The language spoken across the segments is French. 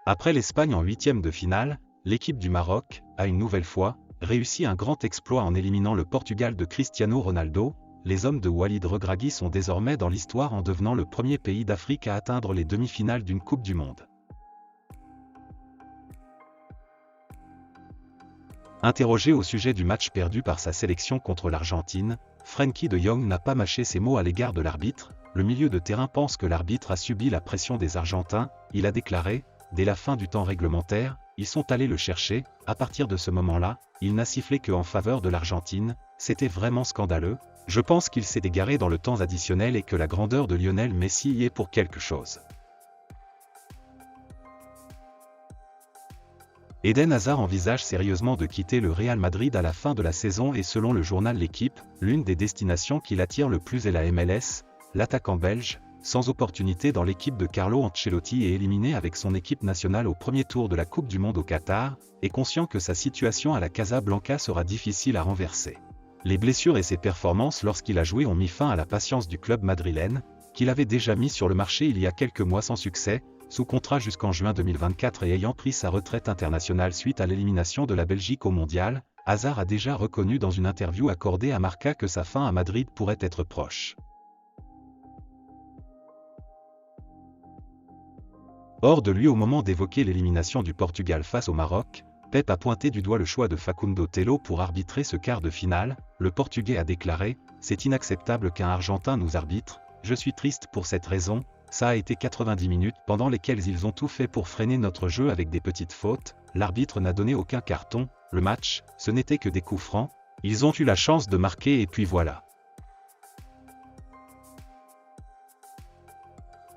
Après l'Espagne en huitième de finale, l'équipe du Maroc a une nouvelle fois réussi un grand exploit en éliminant le Portugal de Cristiano Ronaldo. Les hommes de Walid Regragui sont désormais dans l'histoire en devenant le premier pays d'Afrique à atteindre les demi-finales d'une Coupe du Monde. Interrogé au sujet du match perdu par sa sélection contre l'Argentine, Frenkie de Jong n'a pas mâché ses mots à l'égard de l'arbitre. Le milieu de terrain pense que l'arbitre a subi la pression des Argentins. Il a déclaré, dès la fin du temps réglementaire, ils sont allés le chercher. À partir de ce moment-là, il n'a sifflé qu'en faveur de l'Argentine. C'était vraiment scandaleux. Je pense qu'il s'est égaré dans le temps additionnel et que la grandeur de Lionel Messi y est pour quelque chose. Eden Hazard envisage sérieusement de quitter le Real Madrid à la fin de la saison et selon le journal L'Équipe, l'une des destinations qui l'attire le plus est la MLS. L'attaquant belge, sans opportunité dans l'équipe de Carlo Ancelotti et éliminé avec son équipe nationale au premier tour de la Coupe du Monde au Qatar, est conscient que sa situation à la Casablanca sera difficile à renverser. Les blessures et ses performances lorsqu'il a joué ont mis fin à la patience du club madrilène, qu'il avait déjà mis sur le marché il y a quelques mois sans succès, sous contrat jusqu'en juin 2024 et ayant pris sa retraite internationale suite à l'élimination de la Belgique au Mondial. Hazard a déjà reconnu dans une interview accordée à Marca que sa fin à Madrid pourrait être proche. Hors de lui au moment d'évoquer l'élimination du Portugal face au Maroc, Pep a pointé du doigt le choix de Facundo Telo pour arbitrer ce quart de finale. Le Portugais a déclaré « C'est inacceptable qu'un Argentin nous arbitre, je suis triste pour cette raison, ça a été 90 minutes pendant lesquelles ils ont tout fait pour freiner notre jeu avec des petites fautes, l'arbitre n'a donné aucun carton, le match, ce n'était que des coups francs, ils ont eu la chance de marquer et puis voilà. »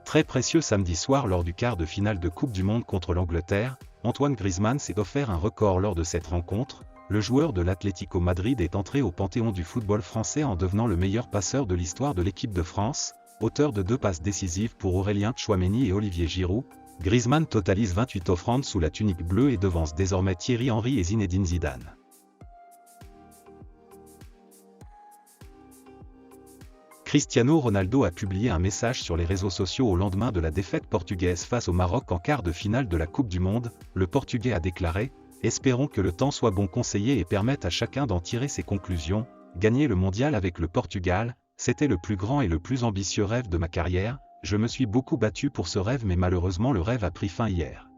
Très précieux samedi soir lors du quart de finale de Coupe du Monde contre l'Angleterre, Antoine Griezmann s'est offert un record lors de cette rencontre. Le joueur de l'Atlético Madrid est entré au panthéon du football français en devenant le meilleur passeur de l'histoire de l'équipe de France, auteur de 2 passes décisives pour Aurélien Tchouaméni et Olivier Giroud. Griezmann totalise 28 offrandes sous la tunique bleue et devance désormais Thierry Henry et Zinedine Zidane. Cristiano Ronaldo a publié un message sur les réseaux sociaux au lendemain de la défaite portugaise face au Maroc en quart de finale de la Coupe du Monde. Le Portugais a déclaré « Espérons que le temps soit bon conseiller et permette à chacun d'en tirer ses conclusions. Gagner le mondial avec le Portugal, c'était le plus grand et le plus ambitieux rêve de ma carrière. Je me suis beaucoup battu pour ce rêve mais malheureusement le rêve a pris fin hier. »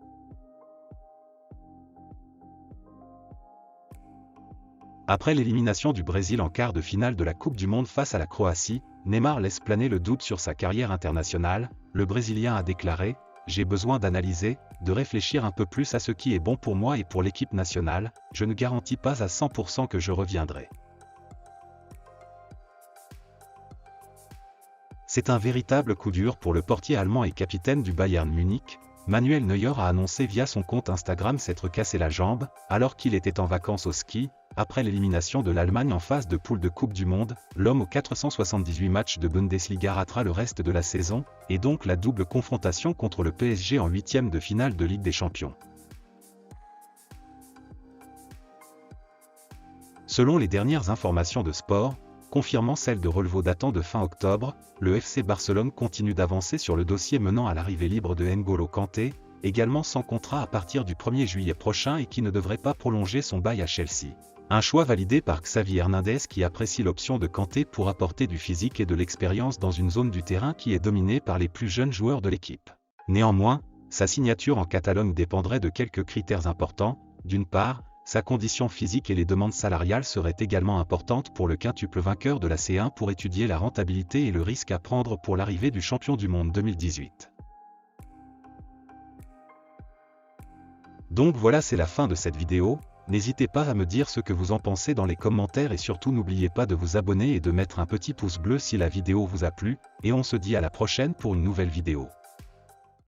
Après l'élimination du Brésil en quart de finale de la Coupe du Monde face à la Croatie, Neymar laisse planer le doute sur sa carrière internationale. Le Brésilien a déclaré « J'ai besoin d'analyser, de réfléchir un peu plus à ce qui est bon pour moi et pour l'équipe nationale, je ne garantis pas à 100% que je reviendrai. » C'est un véritable coup dur pour le portier allemand et capitaine du Bayern Munich. Manuel Neuer a annoncé via son compte Instagram s'être cassé la jambe, alors qu'il était en vacances au ski. Après l'élimination de l'Allemagne en phase de poule de Coupe du Monde, l'homme aux 478 matchs de Bundesliga ratera le reste de la saison, et donc la double confrontation contre le PSG en huitième de finale de Ligue des Champions. Selon les dernières informations de Sport, confirmant celle de Relevo datant de fin octobre, le FC Barcelone continue d'avancer sur le dossier menant à l'arrivée libre de N'Golo Kanté, également sans contrat à partir du 1er juillet prochain et qui ne devrait pas prolonger son bail à Chelsea. Un choix validé par Xavi Hernandez qui apprécie l'option de Kanté pour apporter du physique et de l'expérience dans une zone du terrain qui est dominée par les plus jeunes joueurs de l'équipe. Néanmoins, sa signature en Catalogne dépendrait de quelques critères importants. D'une part, sa condition physique et les demandes salariales seraient également importantes pour le quintuple vainqueur de la C1 pour étudier la rentabilité et le risque à prendre pour l'arrivée du champion du monde 2018. Donc voilà, c'est la fin de cette vidéo. N'hésitez pas à me dire ce que vous en pensez dans les commentaires et surtout n'oubliez pas de vous abonner et de mettre un petit pouce bleu si la vidéo vous a plu, et on se dit à la prochaine pour une nouvelle vidéo.